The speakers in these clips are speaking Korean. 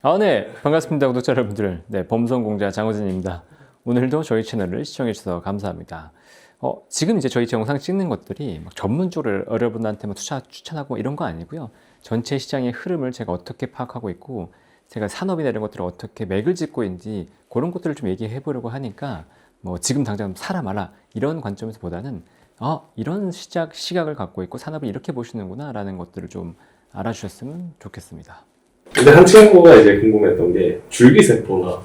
네. 반갑습니다. 구독자 여러분들. 네, 범성공자 장호진입니다. 오늘도 저희 채널을 시청해주셔서 감사합니다. 지금 이제 저희 영상 찍는 것들이 막 전문적으로 여러분한테 추천하고 이런 거 아니고요. 전체 시장의 흐름을 제가 어떻게 파악하고 있고, 제가 산업이나 이런 것들을 어떻게 맥을 짚고 있는지 그런 것들을 좀 얘기해 보려고 하니까, 지금 당장 사라 마라 이런 관점에서 보다는 이런 시각을 갖고 있고 산업을 이렇게 보시는구나 라는 것들을 좀 알아주셨으면 좋겠습니다. 근데 한 친구가 이제 궁금했던 게 줄기세포나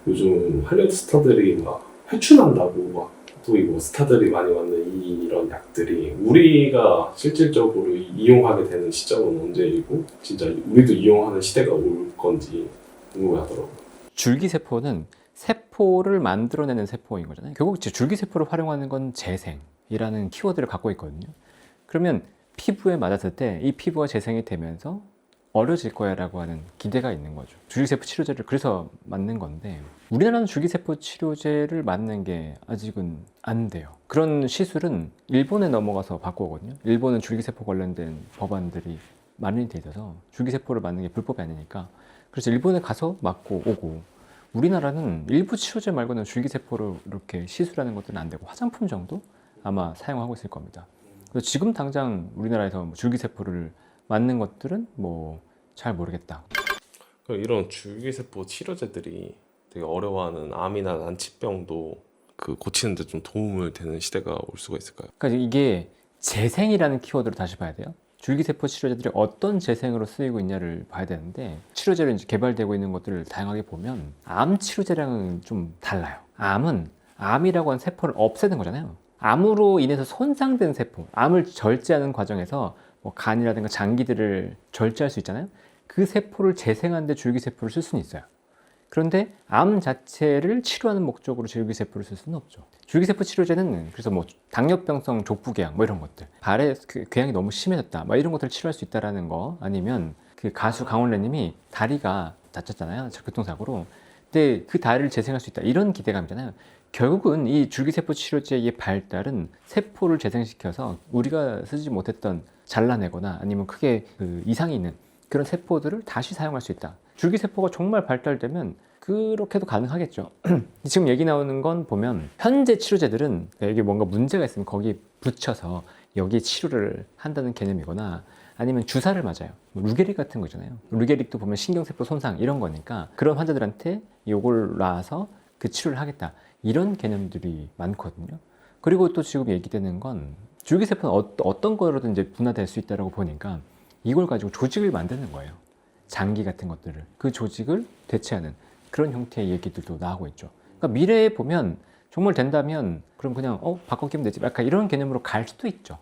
요즘 할리우드 스타들이 막 회춘한다고 막 또 이거 스타들이 많이 받는 이런 약들이 우리가 실질적으로 이용하게 되는 시점은 언제이고 진짜 우리도 이용하는 시대가 올 건지 궁금하더라고요. 줄기세포는 세포를 만들어내는 세포인 거잖아요. 결국 줄기세포를 활용하는 건 재생이라는 키워드를 갖고 있거든요. 그러면 피부에 맞았을 때 이 피부가 재생이 되면서 어려질 거야 라고 하는 기대가 있는 거죠. 줄기세포 치료제를 그래서 맞는 건데, 우리나라는 줄기세포 치료제를 맞는 게 아직은 안 돼요. 그런 시술은 일본에 넘어가서 바꾸거든요. 일본은 줄기세포 관련된 법안들이 많이 돼 있어서 줄기세포를 맞는 게 불법이 아니니까, 그래서 일본에 가서 맞고 오고, 우리나라는 일부 치료제 말고는 줄기세포를 이렇게 시술하는 것들은 안 되고 화장품 정도 아마 사용하고 있을 겁니다. 그래서 지금 당장 우리나라에서 줄기세포를 맞는 것들은 잘 모르겠다. 그럼 이런 줄기세포 치료제들이 되게 어려워하는 암이나 난치병도 고치는데 좀 도움을 되는 시대가 올 수가 있을까요? 그러니까 이게 재생이라는 키워드로 다시 봐야 돼요. 줄기세포 치료제들이 어떤 재생으로 쓰이고 있냐를 봐야 되는데, 치료제로 이제 개발되고 있는 것들을 다양하게 보면 암 치료제랑은 좀 달라요. 암은 암이라고 하는 세포를 없애는 거잖아요. 암으로 인해서 손상된 세포, 암을 절제하는 과정에서 간이라든가 장기들을 절제할 수 있잖아요. 그 세포를 재생하는데 줄기세포를 쓸 수는 있어요. 그런데 암 자체를 치료하는 목적으로 줄기세포를 쓸 수는 없죠. 줄기세포 치료제는 그래서 당뇨병성 족부궤양 이런 것들, 발에 궤양이 너무 심해졌다 이런 것들을 치료할 수 있다라는 거, 아니면 그 가수 강원래님이 다리가 다쳤잖아요, 교통사고로. 근데 그 다리를 재생할 수 있다 이런 기대감이잖아요. 결국은 이 줄기세포 치료제의 발달은 세포를 재생시켜서 우리가 쓰지 못했던, 잘라내거나 아니면 크게 이상이 있는 그런 세포들을 다시 사용할 수 있다. 줄기세포가 정말 발달되면 그렇게도 가능하겠죠. 지금 얘기 나오는 건 보면 현재 치료제들은 여기 뭔가 문제가 있으면 거기에 붙여서 여기에 치료를 한다는 개념이거나, 아니면 주사를 맞아요. 루게릭 같은 거잖아요. 루게릭도 보면 신경세포 손상 이런 거니까 그런 환자들한테 요걸 놔서 그 치료를 하겠다 이런 개념들이 많거든요. 그리고 또 지금 얘기되는 건 줄기세포는 어떤 거로든 이제 분화될 수 있다고 보니까 이걸 가지고 조직을 만드는 거예요. 장기 같은 것들을, 그 조직을 대체하는 그런 형태의 얘기들도 나오고 있죠. 그러니까 미래에 보면 정말 된다면 그럼 그냥 바꿔 끼면 되지 약간 이런 개념으로 갈 수도 있죠.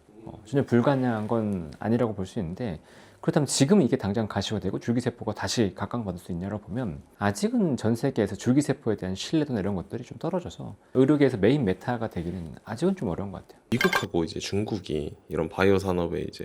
전혀 불가능한 건 아니라고 볼 수 있는데, 그렇다면 지금 이게 당장 가시화되고 줄기세포가 다시 각광받을 수 있냐고 보면 아직은 전 세계에서 줄기세포에 대한 신뢰도나 이런 것들이 좀 떨어져서 의료계에서 메인 메타가 되기는 아직은 좀 어려운 것 같아요. 미국하고 이제 중국이 이런 바이오 산업의 이제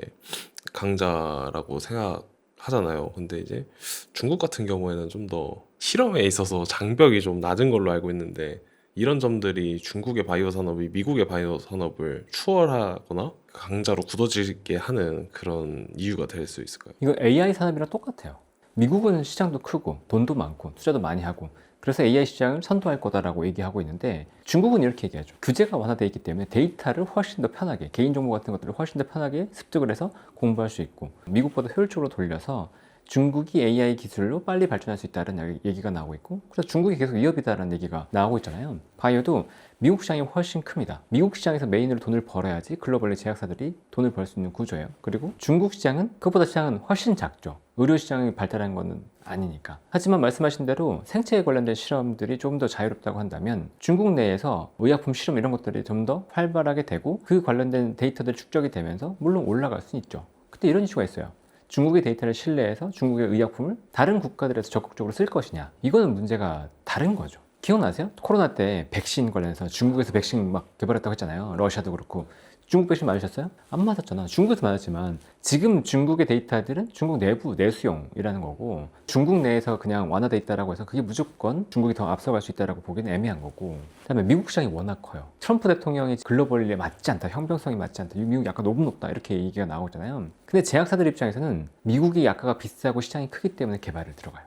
강자라고 생각하잖아요. 근데 이제 중국 같은 경우에는 좀 더 실험에 있어서 장벽이 좀 낮은 걸로 알고 있는데, 이런 점들이 중국의 바이오 산업이 미국의 바이오 산업을 추월하거나 강자로 굳어지게 하는 그런 이유가 될 수 있을까요? 이거 AI 산업이랑 똑같아요. 미국은 시장도 크고 돈도 많고 투자도 많이 하고 그래서 AI 시장을 선도할 거다라고 얘기하고 있는데, 중국은 이렇게 얘기하죠. 규제가 완화되어 있기 때문에 데이터를 훨씬 더 편하게, 개인정보 같은 것들을 훨씬 더 편하게 습득을 해서 공부할 수 있고, 미국보다 효율적으로 돌려서 중국이 AI 기술로 빨리 발전할 수 있다는 얘기가 나오고 있고, 그래서 중국이 계속 위협이다라는 얘기가 나오고 있잖아요. 바이오도 미국 시장이 훨씬 큽니다. 미국 시장에서 메인으로 돈을 벌어야지 글로벌리 제약사들이 돈을 벌 수 있는 구조예요. 그리고 중국 시장은 그보다 시장은 훨씬 작죠. 의료 시장이 발달한 거는 아니니까. 하지만 말씀하신 대로 생체에 관련된 실험들이 조금 더 자유롭다고 한다면 중국 내에서 의약품 실험 이런 것들이 좀 더 활발하게 되고 그 관련된 데이터들 축적이 되면서 물론 올라갈 수는 있죠. 근데 이런 이슈가 있어요. 중국의 데이터를 신뢰해서 중국의 의약품을 다른 국가들에서 적극적으로 쓸 것이냐, 이거는 문제가 다른 거죠. 기억나세요? 코로나 때 백신 관련해서 중국에서 백신 막 개발했다고 했잖아요. 러시아도 그렇고. 중국 백신 맞으셨어요? 안 맞았잖아. 중국에서 맞았지만 지금 중국의 데이터들은 중국 내부 내수용이라는 거고, 중국 내에서 그냥 완화돼 있다라고 해서 그게 무조건 중국이 더 앞서갈 수 있다라고 보기는 애매한 거고, 그다음에 미국 시장이 워낙 커요. 트럼프 대통령이 글로벌리에 맞지 않다, 형평성이 맞지 않다, 미국 약간 너무 높다 이렇게 얘기가 나오잖아요. 근데 제약사들 입장에서는 미국이 약가가 비싸고 시장이 크기 때문에 개발을 들어가요.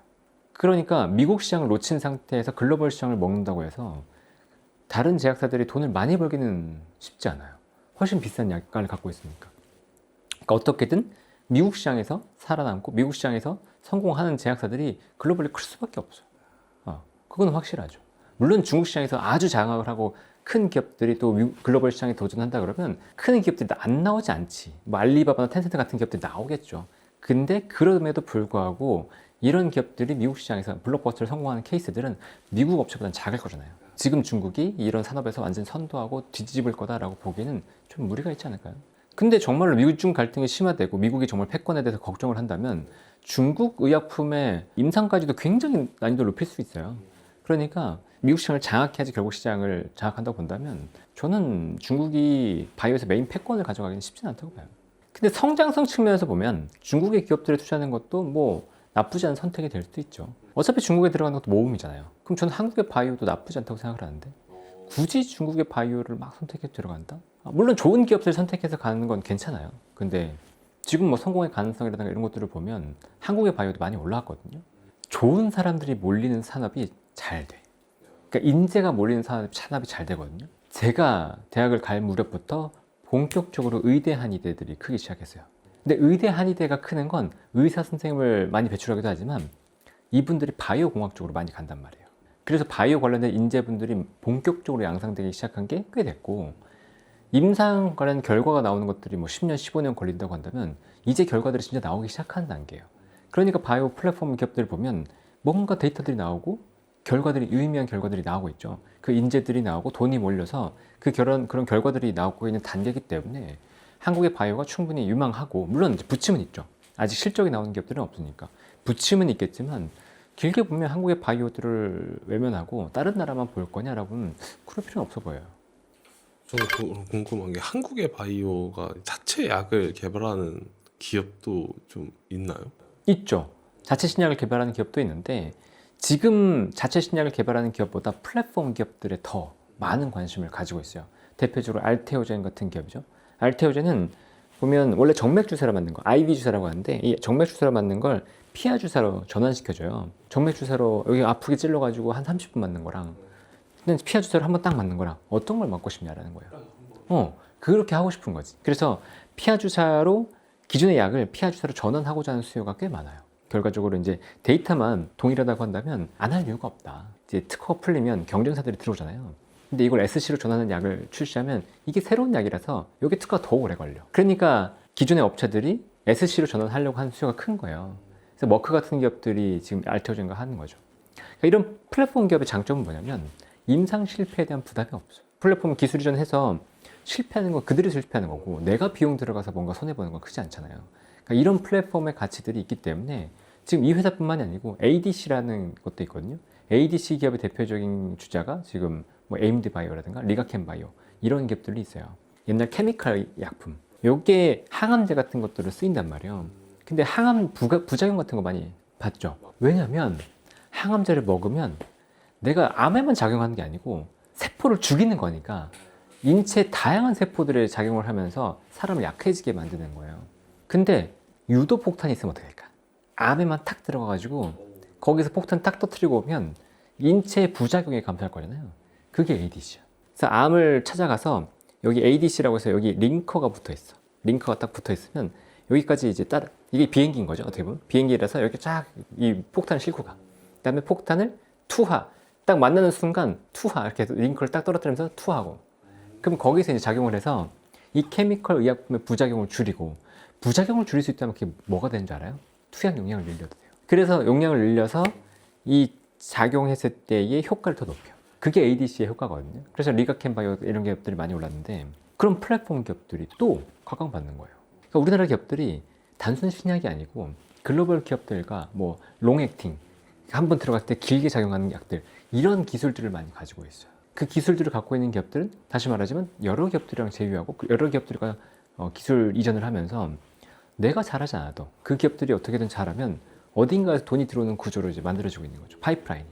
그러니까 미국 시장을 놓친 상태에서 글로벌 시장을 먹는다고 해서 다른 제약사들이 돈을 많이 벌기는 쉽지 않아요. 훨씬 비싼 약관을 갖고 있으니까. 그러니까 어떻게든 미국 시장에서 살아남고 미국 시장에서 성공하는 제약사들이 글로벌리 클 수밖에 없어요. 그건 확실하죠. 물론 중국 시장에서 아주 장악을 하고 큰 기업들이 또 글로벌 시장에 도전한다 그러면 큰 기업들이 안 나오지 않지. 뭐 알리바바나 텐센트 같은 기업들이 나오겠죠. 근데 그럼에도 불구하고 이런 기업들이 미국 시장에서 블록버스터를 성공하는 케이스들은 미국 업체보다는 작을 거잖아요. 지금 중국이 이런 산업에서 완전 선도하고 뒤집을 거다라고 보기에는 좀 무리가 있지 않을까요? 근데 정말로 미국 중 갈등이 심화되고 미국이 정말 패권에 대해서 걱정을 한다면 중국 의약품의 임상까지도 굉장히 난이도를 높일 수 있어요. 그러니까 미국 시장을 장악해야지 결국 시장을 장악한다고 본다면 저는 중국이 바이오에서 메인 패권을 가져가기는 쉽지는 않다고 봐요. 근데 성장성 측면에서 보면 중국의 기업들에 투자하는 것도 뭐 나쁘지 않은 선택이 될 수도 있죠. 어차피 중국에 들어가는 것도 모험이잖아요. 그럼 저는 한국의 바이오도 나쁘지 않다고 생각을 하는데 굳이 중국의 바이오를 막 선택해서 들어간다? 물론 좋은 기업들 선택해서 가는 건 괜찮아요. 근데 지금 뭐 성공의 가능성이라든가 이런 것들을 보면 한국의 바이오도 많이 올라왔거든요. 좋은 사람들이 몰리는 산업이 잘 돼. 그러니까 인재가 몰리는 산업이 잘 되거든요. 제가 대학을 갈 무렵부터 본격적으로 의대 한의대들이 크기 시작했어요. 근데 의대 한의대가 크는 건 의사 선생님을 많이 배출하기도 하지만 이분들이 바이오 공학 쪽으로 많이 간단 말이에요. 그래서 바이오 관련된 인재분들이 본격적으로 양성되기 시작한 게 꽤 됐고 임상 관련 결과가 나오는 것들이 뭐 10년, 15년 걸린다고 한다면 이제 결과들이 진짜 나오기 시작하는 단계예요. 그러니까 바이오 플랫폼 기업들을 보면 뭔가 데이터들이 나오고 결과들이 유의미한 결과들이 나오고 있죠. 그 인재들이 나오고 돈이 몰려서 그런 결과들이 나오고 있는 단계이기 때문에 한국의 바이오가 충분히 유망하고 물론 이제 부침은 있죠. 아직 실적이 나오는 기업들은 없으니까 부침은 있겠지만 길게 보면 한국의 바이오들을 외면하고 다른 나라만 볼 거냐라고는 그럴 필요는 없어 보여요. 저는 궁금한 게 한국의 바이오가 자체 약을 개발하는 기업도 좀 있나요? 있죠. 자체 신약을 개발하는 기업도 있는데 지금 자체 신약을 개발하는 기업보다 플랫폼 기업들에 더 많은 관심을 가지고 있어요. 대표적으로 알테오젠 같은 기업이죠. 알테오젠은 보면 원래 정맥 주사로 만든 거, IV 주사라고 하는데 이 정맥 주사로 만든 걸 피하 주사로 전환시켜줘요. 정맥 주사로 여기 아프게 찔러가지고 한 30분 맞는 거랑 근데 피하 주사로 한번 딱 맞는 거랑 어떤 걸 맞고 싶냐라는 거예요. 그렇게 하고 싶은 거지. 그래서 피하 주사로 기존의 약을 피하 주사로 전환하고자 하는 수요가 꽤 많아요. 결과적으로 이제 데이터만 동일하다고 한다면 안 할 이유가 없다. 이제 특허가 풀리면 경쟁사들이 들어오잖아요. 근데 이걸 SC로 전하는 약을 출시하면 이게 새로운 약이라서 여기 특허가 더 오래 걸려. 그러니까 기존의 업체들이 SC로 전환하려고 하는 수요가 큰 거예요. 그래서 머크 같은 기업들이 지금 알테오젠과 하는 거죠. 그러니까 이런 플랫폼 기업의 장점은 뭐냐면 임상 실패에 대한 부담이 없어요. 플랫폼 기술 이전해서 실패하는 건 그들이 실패하는 거고 내가 비용 들어가서 뭔가 손해보는 건 크지 않잖아요. 그러니까 이런 플랫폼의 가치들이 있기 때문에 지금 이 회사뿐만이 아니고 ADC라는 것도 있거든요. ADC 기업의 대표적인 주자가 지금 뭐 AMD 바이오라든가 리가켄 바이오 이런 기업들이 있어요. 옛날 케미칼 약품. 요게 항암제 같은 것들을 쓰인단 말이에요. 근데 항암 부작용 같은 거 많이 봤죠. 왜냐면 항암제를 먹으면 내가 암에만 작용하는 게 아니고 세포를 죽이는 거니까 인체 다양한 세포들의 작용을 하면서 사람을 약해지게 만드는 거예요. 근데 유도 폭탄이 있으면 어떻게 될까? 암에만 탁 들어가가지고 거기서 폭탄 딱 터뜨리고 오면 인체 부작용에 감소할 거잖아요. 그게 ADC야. 그래서 암을 찾아가서 여기 ADC라고 해서 여기 링커가 붙어 있어. 링커가 딱 붙어 있으면 여기까지 이제 이게 비행기인 거죠. 어떻게 보면 비행기라서 이렇게 쫙 이 폭탄을 싣고 가. 그다음에 폭탄을 투하. 딱 만나는 순간 투하 이렇게 해서 링커를 딱 떨어뜨리면서 투하하고. 그럼 거기서 이제 작용을 해서 이 케미컬 의약품의 부작용을 줄이고 부작용을 줄일 수 있다면 그게 뭐가 되는 줄 알아요? 투약 용량을 늘려도 돼요. 그래서 용량을 늘려서 이 작용했을 때의 효과를 더 높여요. 그게 ADC의 효과거든요. 그래서 리가켄 바이오 이런 기업들이 많이 올랐는데 그런 플랫폼 기업들이 또 각광받는 거예요. 그러니까 우리나라 기업들이 단순 신약이 아니고 글로벌 기업들과 뭐 롱액팅 한번 들어갔을 때 길게 작용하는 약들 이런 기술들을 많이 가지고 있어요. 그 기술들을 갖고 있는 기업들은 다시 말하자면 여러 기업들이랑 제휴하고 여러 기업들과 기술 이전을 하면서 내가 잘하지 않아도 그 기업들이 어떻게든 잘하면 어딘가에서 돈이 들어오는 구조로 이제 만들어지고 있는 거죠. 파이프라인이.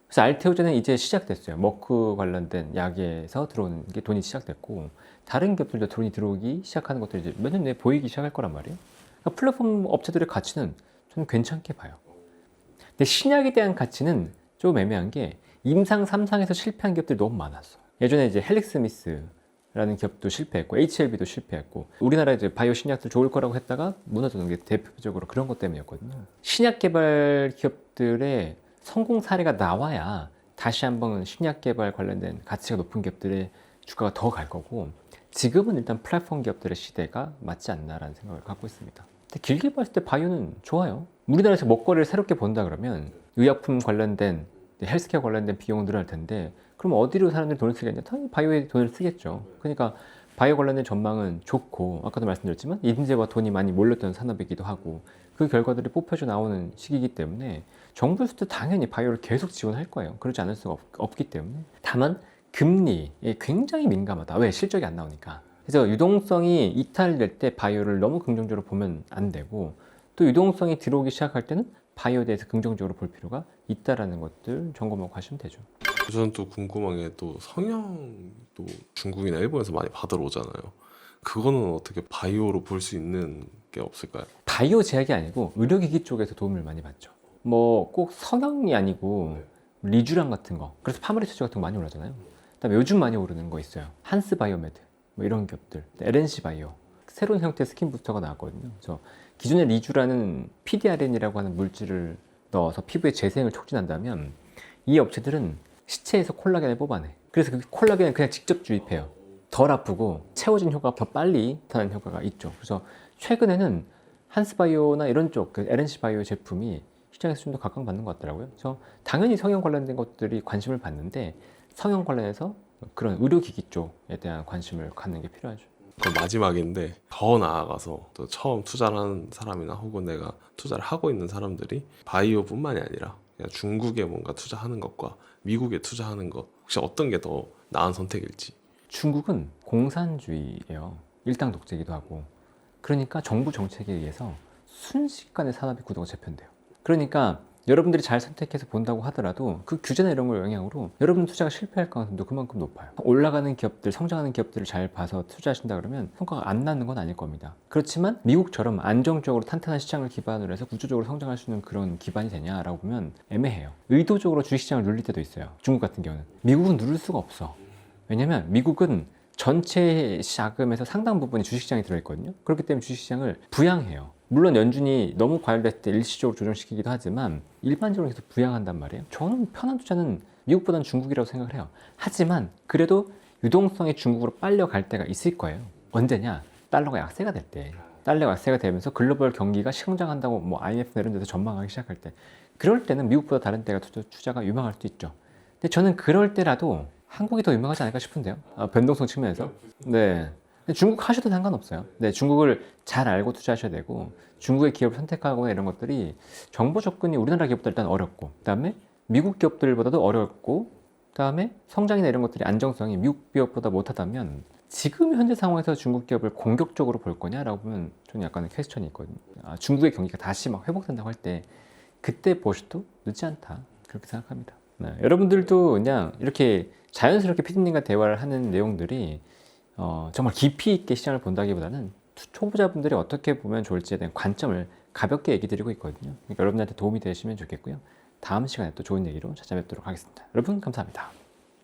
그래서 알테오젠은 이제 시작됐어요. 머크 관련된 약에서 들어오는 게 돈이 시작됐고 다른 기업들도 돈이 들어오기 시작하는 것들이 이제 몇 년 내에 보이기 시작할 거란 말이에요. 그러니까 플랫폼 업체들의 가치는 저는 괜찮게 봐요. 근데 신약에 대한 가치는 좀 애매한 게 임상 3상에서 실패한 기업들이 너무 많았어. 예전에 이제 헬릭스미스라는 기업도 실패했고 HLB도 실패했고 우리나라 이제 바이오 신약들 좋을 거라고 했다가 무너졌는 게 대표적으로 그런 것 때문이었거든요. 신약 개발 기업들의 성공 사례가 나와야 다시 한번 신약 개발 관련된 가치가 높은 기업들의 주가가 더 갈 거고 지금은 일단 플랫폼 기업들의 시대가 맞지 않나라는 생각을 갖고 있습니다. 근데 길게 봤을 때 바이오는 좋아요. 우리나라에서 먹거리를 새롭게 본다 그러면 의약품 관련된 헬스케어 관련된 비용은 늘어날 텐데 그럼 어디로 사람들이 돈을 쓰겠냐? 당연히 바이오에 돈을 쓰겠죠. 그러니까 바이오 관련된 전망은 좋고 아까도 말씀드렸지만 인재와 돈이 많이 몰렸던 산업이기도 하고 그 결과들이 뽑혀져 나오는 시기이기 때문에 정부에서도 당연히 바이오를 계속 지원할 거예요. 그러지 않을 수가 없기 때문에 다만 금리에 굉장히 민감하다. 왜? 실적이 안 나오니까. 그래서 유동성이 이탈될 때 바이오를 너무 긍정적으로 보면 안 되고 또 유동성이 들어오기 시작할 때는 바이오에 대해서 긍정적으로 볼 필요가 있다라는 것들 점검하고 가시면 되죠. 저는 또 궁금한 게 또 성형도 중국이나 일본에서 많이 받으러 오잖아요. 그거는 어떻게 바이오로 볼 수 있는 게 없을까요? 바이오 제약이 아니고 의료기기 쪽에서 도움을 많이 받죠. 뭐 꼭 성형이 아니고 리쥬랑 같은 거, 그래서 파마리처즈 같은 거 많이 오르잖아요. 그다음에 요즘 많이 오르는 거 있어요. 한스 바이오메드 뭐 이런 기업들, LNC 바이오 새로운 형태의 스킨 부스터가 나왔거든요. 그래서 기존의 리쥬라는 PDRN이라고 하는 물질을 넣어서 피부의 재생을 촉진한다면 이 업체들은 시체에서 콜라겐을 뽑아내. 그래서 그 콜라겐을 그냥 직접 주입해요. 덜 아프고 채워진 효과가 더 빨리 나타나는 효과가 있죠. 그래서 최근에는 한스바이오나 이런 쪽, 그 LNC 바이오 제품이 시장에서 좀 더 각광받는 것 같더라고요. 그래서 당연히 성형 관련된 것들이 관심을 받는데 성형 관련해서 그런 의료기기 쪽에 대한 관심을 갖는 게 필요하죠. 그럼 마지막인데 더 나아가서 또 처음 투자를 하는 사람이나 혹은 내가 투자를 하고 있는 사람들이 바이오뿐만이 아니라 그냥 중국에 뭔가 투자하는 것과 미국에 투자하는 것 혹시 어떤 게 더 나은 선택일지. 중국은 공산주의예요. 일당 독재이기도 하고. 그러니까 정부 정책에 의해서 순식간에 산업이 구도가 재편돼요. 그러니까 여러분들이 잘 선택해서 본다고 하더라도 그 규제나 이런 걸 영향으로 여러분 투자가 실패할 가능성도 그만큼 높아요. 올라가는 기업들, 성장하는 기업들을 잘 봐서 투자하신다 그러면 성과가 안 나는 건 아닐 겁니다. 그렇지만 미국처럼 안정적으로 탄탄한 시장을 기반으로 해서 구조적으로 성장할 수 있는 그런 기반이 되냐라고 보면 애매해요. 의도적으로 주식시장을 눌릴 때도 있어요. 중국 같은 경우는. 미국은 누를 수가 없어. 왜냐면 미국은 전체 자금에서 상당 부분이 주식시장에 들어있거든요. 그렇기 때문에 주식시장을 부양해요. 물론 연준이 너무 과열됐을 때 일시적으로 조정시키기도 하지만 일반적으로 계속 부양한단 말이에요. 저는 편한 투자는 미국보다는 중국이라고 생각을 해요. 하지만 그래도 유동성이 중국으로 빨려갈 때가 있을 거예요. 언제냐? 달러가 약세가 될 때. 달러가 약세가 되면서 글로벌 경기가 성장한다고 뭐 IMF나 이런 데서 전망하기 시작할 때. 그럴 때는 미국보다 다른 때가 투자가 유망할 수도 있죠. 근데 저는 그럴 때라도 한국이 더 유명하지 않을까 싶은데요. 변동성 측면에서. 네. 중국 하셔도 상관없어요. 네, 중국을 잘 알고 투자하셔야 되고 중국의 기업을 선택하거나 이런 것들이 정보 접근이 우리나라 기업보다 일단 어렵고 그다음에 미국 기업들보다도 어렵고 그다음에 성장이나 이런 것들이 안정성이 미국 기업보다 못하다면 지금 현재 상황에서 중국 기업을 공격적으로 볼 거냐라고 보면 저는 약간의 퀘스천이 있거든요. 중국의 경기가 다시 막 회복된다고 할 때 그때 보셔도 늦지 않다 그렇게 생각합니다. 네, 여러분들도 그냥 이렇게 자연스럽게 피디님과 대화를 하는 내용들이 정말 깊이 있게 시장을 본다기보다는 초보자분들이 어떻게 보면 좋을지에 대한 관점을 가볍게 얘기 드리고 있거든요. 그러니까 여러분들한테 도움이 되시면 좋겠고요. 다음 시간에 또 좋은 얘기로 찾아뵙도록 하겠습니다. 여러분 감사합니다.